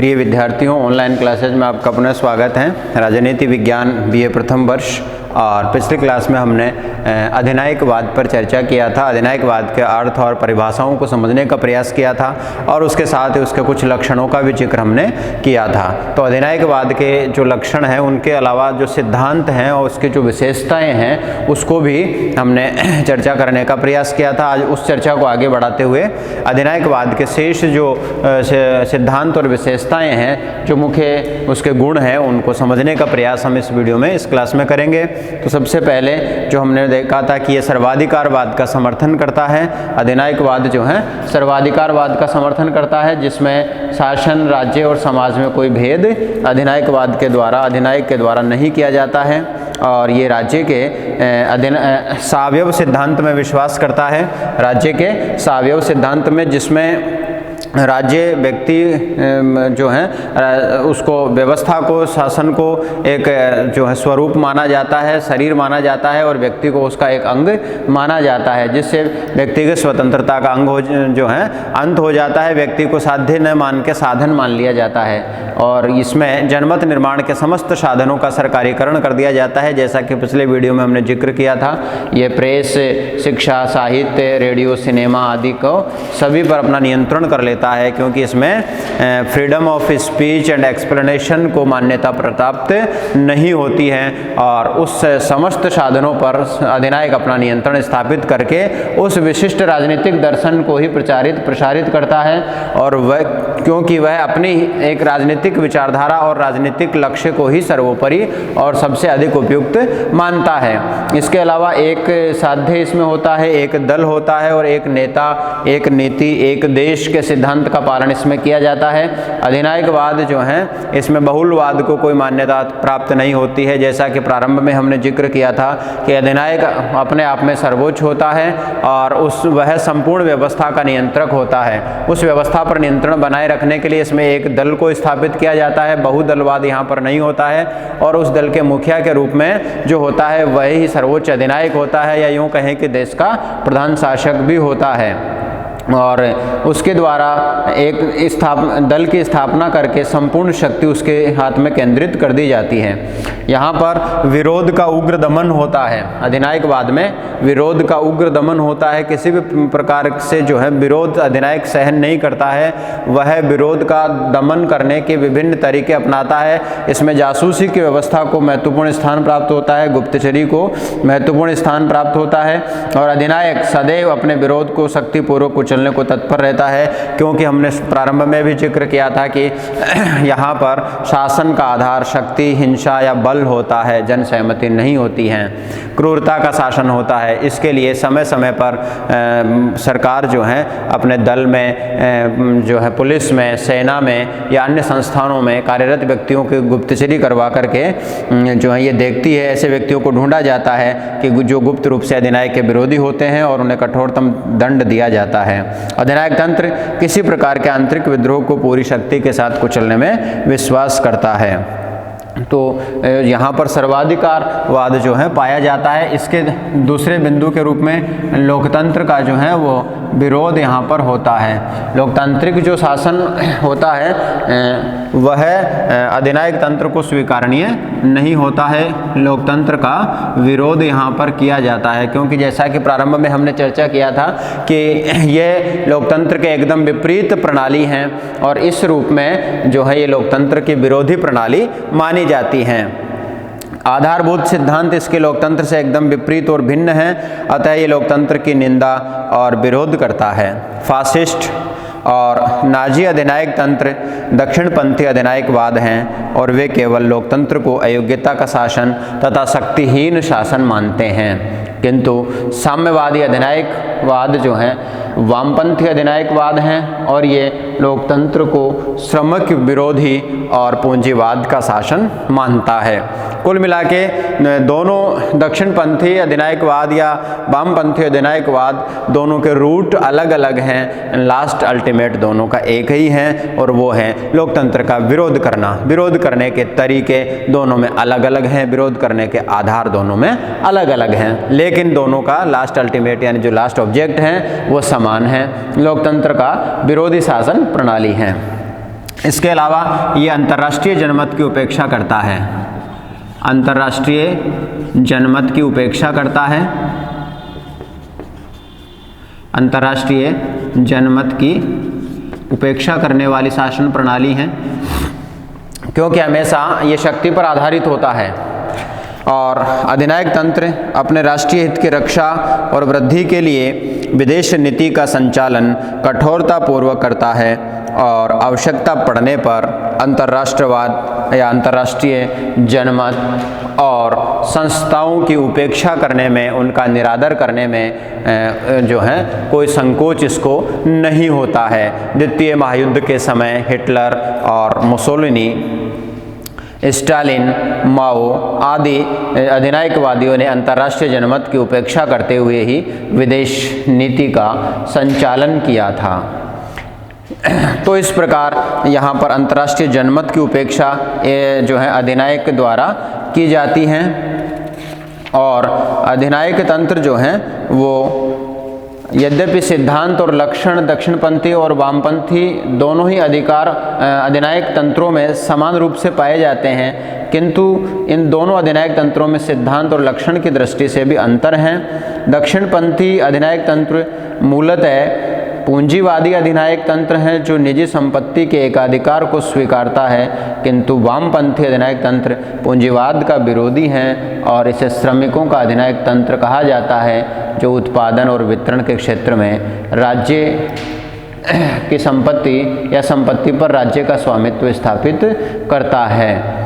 प्रिय विद्यार्थियों, online classes में आपका पुनः स्वागत है। राजनीति विज्ञान बीए प्रथम वर्ष और पिछली क्लास में हमने अधिनायकवाद पर चर्चा किया था। अधिनायकवाद के अर्थ और परिभाषाओं को समझने का प्रयास किया था और उसके साथ ही उसके कुछ लक्षणों का भी जिक्र हमने किया था। तो अधिनायकवाद के जो लक्षण हैं, उनके अलावा जो सिद्धांत हैं और उसकी जो विशेषताएं हैं, उसको भी हमने चर्चा करने का प्रयास किया था। आज उस चर्चा को आगे बढ़ाते हुए अधिनायकवाद के शेष जो सिद्धांत और विशेषताएं हैं, जो मुख्य उसके गुण हैं, उनको समझने का प्रयास हम इस वीडियो में, इस क्लास में करेंगे। तो सबसे पहले जो हमने देखा था कि ये सर्वाधिकारवाद का समर्थन करता है। अधिनायकवाद जो है सर्वाधिकारवाद का समर्थन करता है, जिसमें शासन, राज्य और समाज में कोई भेद अधिनायक के द्वारा नहीं किया जाता है। और ये राज्य के सावयव सिद्धांत में विश्वास करता है। राज्य के सावयव सिद्धांत में, जिसमें राज्य व्यक्ति जो है उसको, व्यवस्था को, शासन को एक जो है स्वरूप माना जाता है, शरीर माना जाता है और व्यक्ति को उसका एक अंग माना जाता है, जिससे व्यक्ति की स्वतंत्रता का जो है अंत हो जाता है। व्यक्ति को साध्य न मान के साधन मान लिया जाता है और इसमें जनमत निर्माण के समस्त साधनों का सरकारीकरण कर दिया जाता है। जैसा कि पिछले वीडियो में हमने जिक्र किया था, ये प्रेस, शिक्षा, साहित्य, रेडियो, सिनेमा आदि को सभी पर अपना नियंत्रण कर लेता है, क्योंकि इसमें freedom of speech and explanation को मान्यता प्राप्त नहीं होती है और उस समस्त साधनों पर अधिनायक अपना नियंत्रण स्थापित करके उस विशिष्ट राजनीतिक दर्शन को ही प्रसारित करता है। और वह, क्योंकि वह अपनी एक राजनीतिक विचारधारा और राजनीतिक लक्ष्य को ही सर्वोपरि और सबसे अधिक उपयुक्त मानता है। इसके अलावा एक साध्य इसमें होता है, एक दल होता है और एक नेता, एक नीति, एक देश के सिद्धांत का पालन इसमें किया जाता है। अधिनायकवाद जो है, इसमें बहुलवाद को कोई मान्यता प्राप्त नहीं होती है। जैसा कि प्रारंभ में हमने जिक्र किया था कि अधिनायक अपने आप में सर्वोच्च होता है और वह संपूर्ण व्यवस्था का नियंत्रक होता है। उस व्यवस्था पर नियंत्रण बनाए रखने के लिए इसमें एक दल को स्थापित किया जाता है। बहुदलवाद यहाँ पर नहीं होता है और उस दल के मुखिया के रूप में जो होता है वही सर्वोच्च अधिनायक होता है, या यूँ कहें कि देश का प्रधान शासक भी होता है। और उसके द्वारा एक दल की स्थापना करके संपूर्ण शक्ति उसके हाथ में केंद्रित कर दी जाती है। यहाँ पर विरोध का उग्र दमन होता है। अधिनायकवाद में विरोध का उग्र दमन होता है। किसी भी प्रकार से जो है विरोध अधिनायक सहन नहीं करता है। वह विरोध का दमन करने के विभिन्न तरीके अपनाता है। इसमें जासूसी की व्यवस्था को महत्वपूर्ण स्थान प्राप्त होता है, गुप्तचरी को महत्वपूर्ण स्थान प्राप्त होता है और अधिनायक सदैव अपने विरोध को शक्तिपूर्वक कुचलने को तत्पर रहता है, क्योंकि हमने प्रारंभ में भी जिक्र किया था कि यहाँ पर शासन का आधार शक्ति, हिंसा या बल होता है, जन सहमति नहीं होती है, क्रूरता का शासन होता है। इसके लिए समय समय पर सरकार जो है अपने दल में, जो है पुलिस में, सेना में या अन्य संस्थानों में कार्यरत व्यक्तियों की गुप्तचरी करवा करके जो है ये देखती है, ऐसे व्यक्तियों को ढूंढा जाता है कि जो गुप्त रूप से अधिनायक के विरोधी होते हैं और उन्हें कठोरतम दंड दिया जाता है। अधिनायक तंत्र किसी प्रकार के आंतरिक विद्रोह को पूरी शक्ति के साथ कुचलने में विश्वास करता है। तो यहाँ पर सर्वाधिकारवाद जो है पाया जाता है। इसके दूसरे बिंदु के रूप में लोकतंत्र का जो है वो विरोध यहाँ पर होता है। लोकतांत्रिक जो शासन होता है वह अधिनायक तंत्र को स्वीकारनीय नहीं होता है। लोकतंत्र का विरोध यहाँ पर किया जाता है, क्योंकि जैसा कि प्रारंभ में हमने चर्चा किया था कि ये लोकतंत्र के एकदम विपरीत प्रणाली हैं और इस रूप में जो है ये लोकतंत्र की विरोधी प्रणाली मानी जाती हैं। आधारभूत सिद्धांत इसके लोकतंत्र से एकदम विपरीत और भिन्न है, अतः ये लोकतंत्र की निंदा और विरोध करता है। फासिस्ट और नाजी अधिनायक तंत्र दक्षिणपंथी अधिनायकवाद हैं और वे केवल लोकतंत्र को अयोग्यता का शासन तथा शक्तिहीन शासन मानते हैं, किंतु साम्यवादी अधिनायकवाद जो है वामपंथी अधिनायकवाद हैं और ये लोकतंत्र को श्रमिक विरोधी और पूंजीवाद का शासन मानता है। कुल मिला के दोनों दक्षिणपंथी अधिनायकवाद या वामपंथी अधिनायकवाद दोनों के रूट अलग अलग हैं, लास्ट अल्टीमेट दोनों का एक ही है और वो है लोकतंत्र का विरोध करना। विरोध करने के तरीके दोनों में अलग अलग हैं, विरोध करने के आधार दोनों में अलग अलग हैं, लेकिन दोनों का लास्ट अल्टीमेट यानी जो लास्ट ऑब्जेक्ट है वो समान है, लोकतंत्र का विरोधी शासन प्रणाली है। इसके अलावा ये अंतर्राष्ट्रीय जनमत की उपेक्षा करता है, अंतर्राष्ट्रीय जनमत की उपेक्षा करता है, अंतर्राष्ट्रीय जनमत की उपेक्षा करने वाली शासन प्रणाली है, क्योंकि हमेशा ये शक्ति पर आधारित होता है और अधिनायक तंत्र अपने राष्ट्रीय हित की रक्षा और वृद्धि के लिए विदेश नीति का संचालन कठोरतापूर्वक करता है और आवश्यकता पड़ने पर अंतर्राष्ट्रवाद या अंतर्राष्ट्रीय जनमत और संस्थाओं की उपेक्षा करने में, उनका निरादर करने में जो है कोई संकोच इसको नहीं होता है। द्वितीय महायुद्ध के समय हिटलर और मुसोलिनी, स्टालिन, माओ आदि अधिनायकवादियों ने अंतर्राष्ट्रीय जनमत की उपेक्षा करते हुए ही विदेश नीति का संचालन किया था। तो इस प्रकार यहाँ पर अंतर्राष्ट्रीय जनमत की उपेक्षा जो है अधिनायक द्वारा की जाती है और अधिनायक तंत्र जो हैं वो यद्यपि सिद्धांत और लक्षण दक्षिणपंथी और वामपंथी दोनों ही अधिनायक तंत्रों में समान रूप से पाए जाते हैं, किंतु इन दोनों अधिनायक तंत्रों में सिद्धांत और लक्षण की दृष्टि से भी अंतर हैं। दक्षिणपंथी अधिनायक तंत्र मूलतः पूंजीवादी अधिनायक तंत्र हैं जो निजी संपत्ति के एकाधिकार को स्वीकारता है, किंतु वामपंथी अधिनायक तंत्र पूंजीवाद का विरोधी हैं और इसे श्रमिकों का अधिनायक तंत्र कहा जाता है, जो उत्पादन और वितरण के क्षेत्र में राज्य की संपत्ति या संपत्ति पर राज्य का स्वामित्व स्थापित करता है।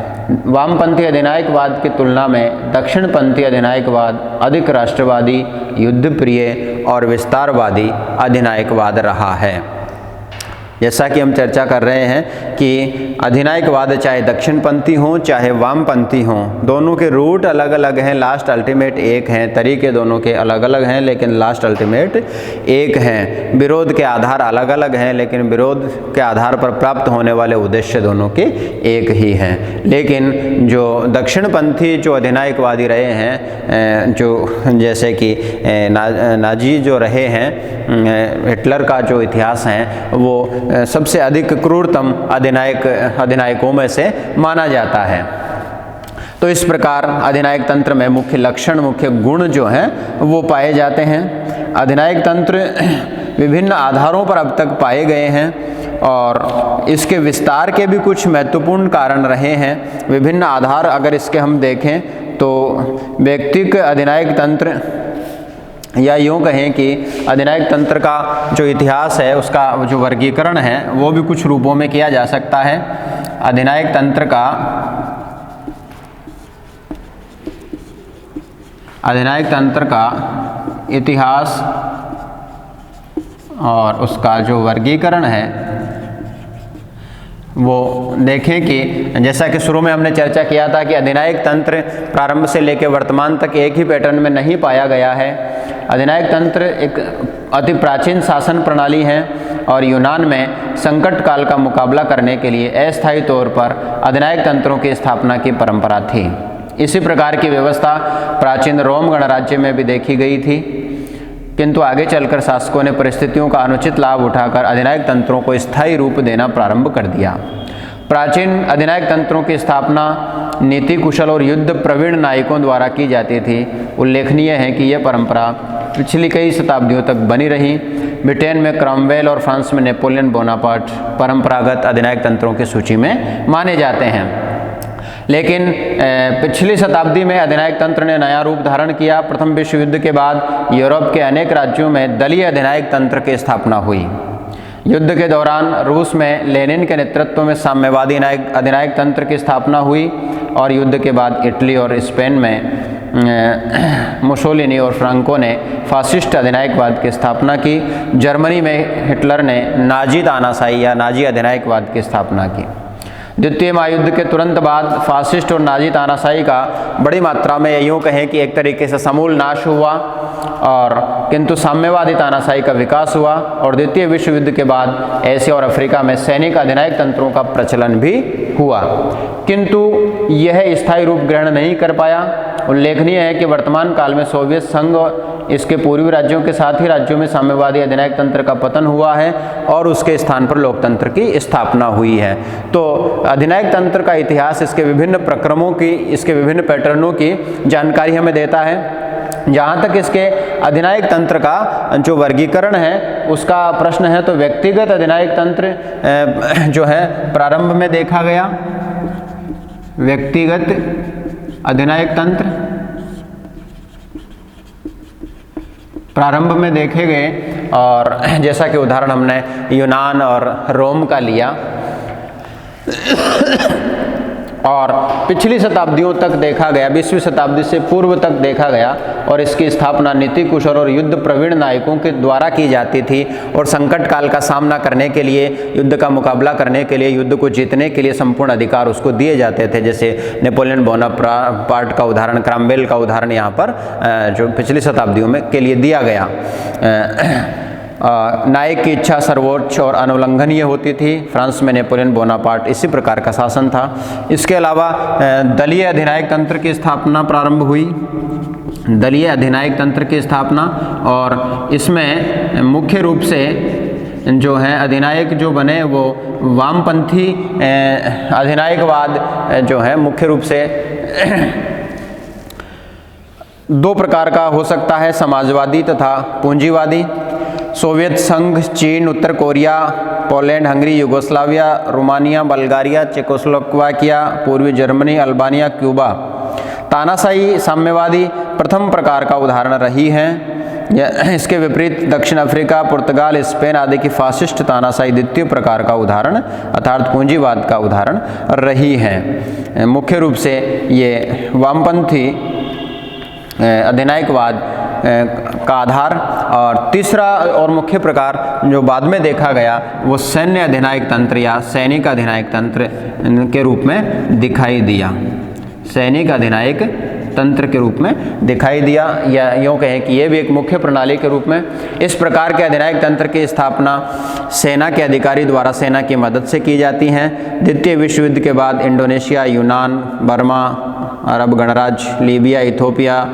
वामपंथी अधिनायकवाद की तुलना में दक्षिणपंथी अधिनायकवाद अधिक राष्ट्रवादी, युद्धप्रिय और विस्तारवादी अधिनायकवाद रहा है। जैसा कि हम चर्चा कर रहे हैं कि अधिनायकवाद चाहे दक्षिणपंथी हों चाहे वामपंथी हों, दोनों के रूट अलग अलग हैं, लास्ट अल्टीमेट एक हैं, तरीके दोनों के अलग अलग हैं लेकिन लास्ट अल्टीमेट एक हैं। विरोध के आधार अलग अलग हैं लेकिन विरोध के आधार पर प्राप्त होने वाले उद्देश्य दोनों के एक ही हैं। लेकिन जो दक्षिणपंथी जो अधिनायकवादी रहे हैं, जो जैसे कि नाजी जो रहे हैं, हिटलर का जो इतिहास है वो सबसे अधिक क्रूरतम अधिनायकों में से माना जाता है। तो इस प्रकार अधिनायक तंत्र में मुख्य लक्षण, मुख्य गुण जो हैं वो पाए जाते हैं। अधिनायक तंत्र विभिन्न आधारों पर अब तक पाए गए हैं और इसके विस्तार के भी कुछ महत्वपूर्ण कारण रहे हैं। विभिन्न आधार अगर इसके हम देखें तो व्यक्तिगत अधिनायक तंत्र या यूँ कहें कि अधिनायक तंत्र का जो इतिहास है उसका जो वर्गीकरण है वो भी कुछ रूपों में किया जा सकता है। अधिनायक तंत्र का इतिहास और उसका जो वर्गीकरण है वो देखें कि जैसा कि शुरू में हमने चर्चा किया था कि अधिनायक तंत्र प्रारंभ से लेकर वर्तमान तक एक ही पैटर्न में नहीं पाया गया है। अधिनायक तंत्र एक अति प्राचीन शासन प्रणाली है और यूनान में संकट काल का मुकाबला करने के लिए अस्थायी तौर पर अधिनायक तंत्रों की स्थापना की परंपरा थी। इसी प्रकार की व्यवस्था प्राचीन रोम गणराज्य में भी देखी गई थी, किंतु आगे चलकर शासकों ने परिस्थितियों का अनुचित लाभ उठाकर अधिनायक तंत्रों को स्थायी रूप देना प्रारंभ कर दिया। प्राचीन अधिनायक तंत्रों की स्थापना नीति कुशल और युद्ध प्रवीण नायकों द्वारा की जाती थी। उल्लेखनीय है कि यह परंपरा पिछली कई शताब्दियों तक बनी रही। ब्रिटेन में क्रॉमवेल और फ्रांस में नेपोलियन बोनापार्ट परंपरागत अधिनायक तंत्रों की सूची में माने जाते हैं। लेकिन पिछली शताब्दी में अधिनायक तंत्र ने नया रूप धारण किया। प्रथम विश्व युद्ध के बाद यूरोप के अनेक राज्यों में दलीय अधिनायक तंत्र की स्थापना हुई। युद्ध के दौरान रूस में लेनिन के नेतृत्व में साम्यवादी अधिनायक तंत्र की स्थापना हुई और युद्ध के बाद इटली और स्पेन में मुसोलिनी और फ्रांको ने फासिस्ट अधिनायकवाद की स्थापना की। जर्मनी में हिटलर ने नाजी तानाशाही या नाजी अधिनायकवाद की स्थापना की। द्वितीय महायुद्ध के तुरंत बाद फासिस्ट और नाजी तानाशाही का बड़ी मात्रा में यूँ कहें कि एक तरीके से समूल नाश हुआ, और किंतु साम्यवादी तानाशाही का विकास हुआ। और द्वितीय विश्व युद्ध के बाद एशिया और अफ्रीका में सैनिक अधिनायक तंत्रों का प्रचलन भी हुआ, किंतु यह स्थायी रूप ग्रहण नहीं कर पाया। उल्लेखनीय है कि वर्तमान काल में सोवियत संघ और इसके पूर्वी राज्यों के साथ ही राज्यों में साम्यवादी अधिनायक तंत्र का पतन हुआ है और उसके स्थान पर लोकतंत्र की स्थापना हुई है। तो अधिनायक तंत्र का इतिहास इसके विभिन्न प्रक्रमों की, इसके विभिन्न पैटर्नों की जानकारी हमें देता है। जहाँ तक इसके अधिनायक तंत्र का जो वर्गीकरण है उसका प्रश्न है, तो व्यक्तिगत अधिनायक तंत्र जो है प्रारंभ में देखा गया, व्यक्तिगत अधिनायक तंत्र प्रारंभ में देखे गए, और जैसा कि उदाहरण हमने यूनान और रोम का लिया, और पिछली शताब्दियों तक देखा गया, 20वीं शताब्दी से पूर्व तक देखा गया, और इसकी स्थापना नीति कुशल और युद्ध प्रवीण नायकों के द्वारा की जाती थी। और संकट काल का सामना करने के लिए, युद्ध का मुकाबला करने के लिए, युद्ध को जीतने के लिए संपूर्ण अधिकार उसको दिए जाते थे। जैसे नेपोलियन बोनापार्ट का उदाहरण, क्रामवेल का उदाहरण यहाँ पर जो पिछली शताब्दियों में के लिए दिया गया। नायक की इच्छा सर्वोच्च और अनुल्लंघनीय होती थी। फ्रांस में नेपोलियन बोनापार्ट इसी प्रकार का शासन था। इसके अलावा दलीय अधिनायक तंत्र की स्थापना प्रारंभ हुई, दलीय अधिनायक तंत्र की स्थापना, और इसमें मुख्य रूप से जो है अधिनायक जो बने वो वामपंथी अधिनायकवाद जो है मुख्य रूप से दो प्रकार का हो सकता है, समाजवादी तथा पूंजीवादी। सोवियत संघ, चीन, उत्तर Korea, Poland, Hungary, Yugoslavia, Romania, Bulgaria, Czechoslovakia, पूर्वी जर्मनी, अल्बानिया, क्यूबा। तानाशाही साम्यवादी प्रथम प्रकार का उदाहरण रही हैं। इसके विपरीत दक्षिण अफ्रीका, पुर्तगाल, स्पेन आदि की फासिस्ट तानाशाही द्वितीय प्रकार का उदाहरण अर्थात पूंजीवाद का उदाहरण रही हैं। मुख्य रूप से ये वामपंथी अधिनायकवाद का आधार, और तीसरा और मुख्य प्रकार जो बाद में देखा गया वो सैन्य अधिनायक तंत्र या सैनिक अधिनायक तंत्र के रूप में दिखाई दिया, सैनिक अधिनायक तंत्र के रूप में दिखाई दिया, या यूँ कहें कि ये भी एक मुख्य प्रणाली के रूप में। इस प्रकार के अधिनायक तंत्र की स्थापना सेना के अधिकारी द्वारा सेना की मदद से की जाती हैं। द्वितीय विश्व युद्ध के बाद इंडोनेशिया, यूनान, बर्मा, अरब गणराज्य, Libya, Ethiopia,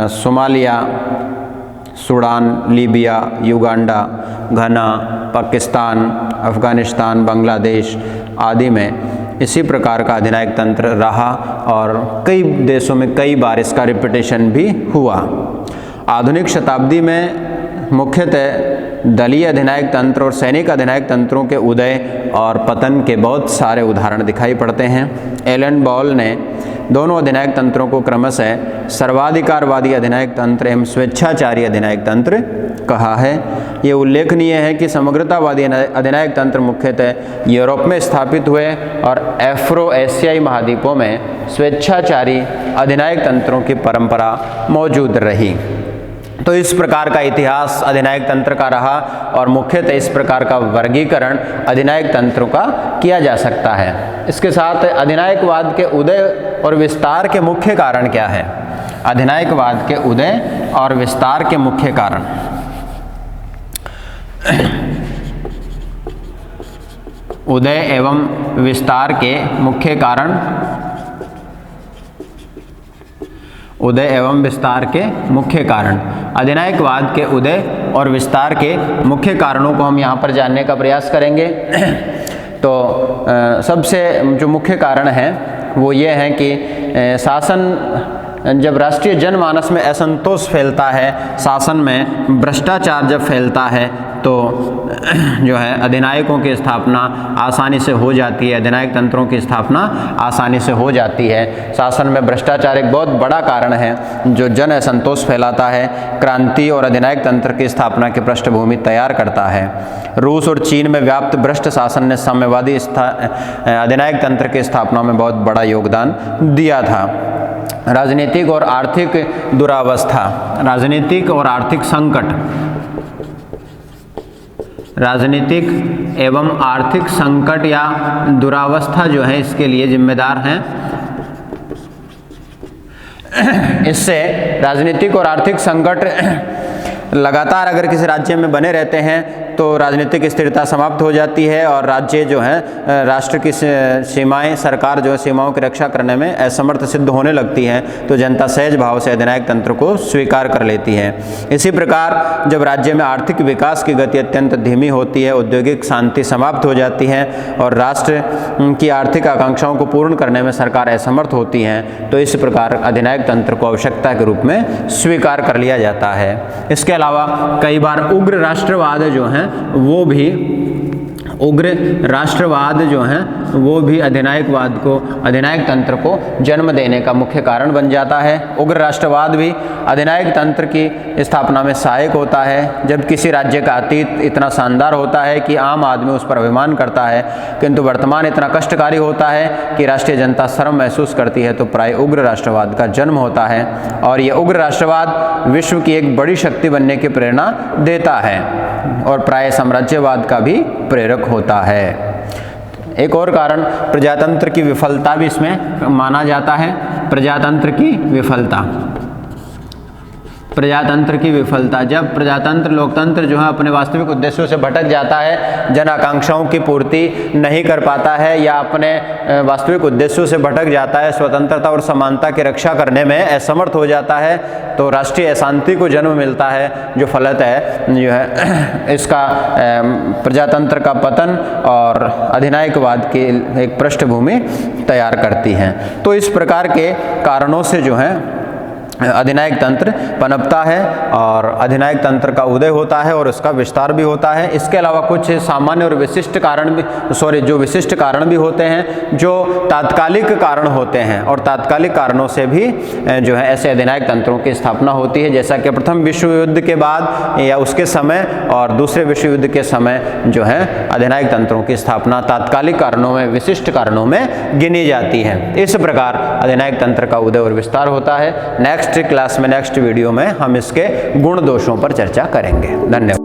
Somalia, Sudan, Libya, Uganda, घना, पाकिस्तान, अफ़गानिस्तान, बांग्लादेश आदि में इसी प्रकार का अधिनायक तंत्र रहा, और कई देशों में कई बार इसका रिपीटेशन भी हुआ। आधुनिक शताब्दी में मुख्यतः दलीय अधिनायक तंत्र और सैनिक अधिनायक तंत्रों के उदय और पतन के बहुत सारे उदाहरण दिखाई पड़ते हैं। एलन बॉल ने दोनों अधिनायक तंत्रों को क्रमशः सर्वाधिकारवादी अधिनायक तंत्र एवं स्वेच्छाचारी अधिनायक तंत्र कहा है। ये उल्लेखनीय है कि समग्रतावादी अधिनायक तंत्र मुख्यतः यूरोप में स्थापित हुए और अफ्रो एशियाई महाद्वीपों में स्वेच्छाचारी अधिनायक तंत्रों की परंपरा मौजूद रही। तो इस प्रकार का इतिहास अधिनायक तंत्र का रहा, और मुख्यतः इस प्रकार का वर्गीकरण अधिनायक तंत्रों का किया जा सकता है। इसके साथ अधिनायकवाद के उदय और विस्तार के मुख्य कारण क्या है? अधिनायकवाद के उदय और विस्तार के मुख्य कारण। उदय एवं विस्तार के मुख्य कारण, उदय एवं विस्तार के मुख्य कारण। अधिनायकवाद के उदय और विस्तार के मुख्य कारणों को हम यहाँ पर जानने का प्रयास करेंगे। तो सबसे जो मुख्य कारण है वो ये है कि शासन, जब राष्ट्रीय जनमानस में असंतोष फैलता है, शासन में भ्रष्टाचार जब फैलता है, तो जो है अधिनायकों की स्थापना आसानी से हो जाती है, अधिनायक तंत्रों की स्थापना आसानी से हो जाती है। शासन में भ्रष्टाचार एक बहुत बड़ा कारण है जो जन असंतोष फैलाता है, क्रांति और अधिनायक तंत्र की स्थापना की पृष्ठभूमि तैयार करता है। रूस और चीन में व्याप्त भ्रष्ट शासन ने साम्यवादी अधिनायक तंत्र की स्थापना में बहुत बड़ा योगदान दिया था। राजनीतिक और आर्थिक दुरावस्था, राजनीतिक और आर्थिक संकट, राजनीतिक एवं आर्थिक संकट या दुरावस्था जो है इसके लिए जिम्मेदार हैं। इससे राजनीतिक और आर्थिक संकट लगातार अगर किसी राज्य में बने रहते हैं तो राजनीतिक स्थिरता समाप्त हो जाती है और राज्य जो है राष्ट्र की सीमाएं, सरकार जो है सीमाओं की रक्षा करने में असमर्थ सिद्ध होने लगती है, तो जनता सहज भाव से अधिनायक तंत्र को स्वीकार कर लेती है। इसी प्रकार जब राज्य में आर्थिक विकास की गति अत्यंत धीमी होती है, औद्योगिक शांति समाप्त हो जाती है और राष्ट्र की आर्थिक आकांक्षाओं को पूर्ण करने में सरकार असमर्थ होती है, तो इस प्रकार अधिनायक तंत्र को आवश्यकता के रूप में स्वीकार कर लिया जाता है। इसके अलावा कई बार उग्र राष्ट्रवाद जो है वो भी अधिनायक तंत्र को जन्म देने का मुख्य कारण बन जाता है। उग्र राष्ट्रवाद भी अधिनायक तंत्र की स्थापना में सहायक होता है। जब किसी राज्य का अतीत इतना शानदार होता है कि आम आदमी उस पर अभिमान करता है, किंतु वर्तमान इतना कष्टकारी होता है कि राष्ट्रीय जनता शर्म महसूस करती है, तो प्राय उग्र राष्ट्रवाद का जन्म होता है और ये उग्र राष्ट्रवाद विश्व की एक बड़ी शक्ति बनने की प्रेरणा देता है और प्राय साम्राज्यवाद का भी प्रेरक होता है। एक और कारण प्रजातंत्र की विफलता भी इसमें माना जाता है। प्रजातंत्र की विफलता, जब प्रजातंत्र लोकतंत्र जो है अपने वास्तविक उद्देश्यों से भटक जाता है, जन आकांक्षाओं की पूर्ति नहीं कर पाता है या अपने वास्तविक उद्देश्यों से भटक जाता है, स्वतंत्रता और समानता की रक्षा करने में असमर्थ हो जाता है, तो राष्ट्रीय अशांति को जन्म मिलता है, जो फलतः जो है इसका प्रजातंत्र का पतन और अधिनायकवाद की एक पृष्ठभूमि तैयार करती है। तो इस प्रकार के कारणों से जो है अधिनायक तंत्र पनपता है और अधिनायक तंत्र का उदय होता है और उसका विस्तार भी होता है। इसके अलावा कुछ सामान्य और विशिष्ट कारण भी होते हैं, जो तात्कालिक कारण होते हैं और तात्कालिक कारणों से भी जो है ऐसे अधिनायक तंत्रों की स्थापना होती है, जैसा कि प्रथम विश्व युद्ध के बाद या उसके समय और दूसरे विश्व युद्ध के समय जो है अधिनायक तंत्रों की स्थापना तात्कालिक कारणों में, विशिष्ट कारणों में गिनी जाती है। इस प्रकार अधिनायक तंत्र का उदय और विस्तार होता है। नेक्स्ट क्लास में, नेक्स्ट वीडियो में हम इसके गुण दोषों पर चर्चा करेंगे। धन्यवाद।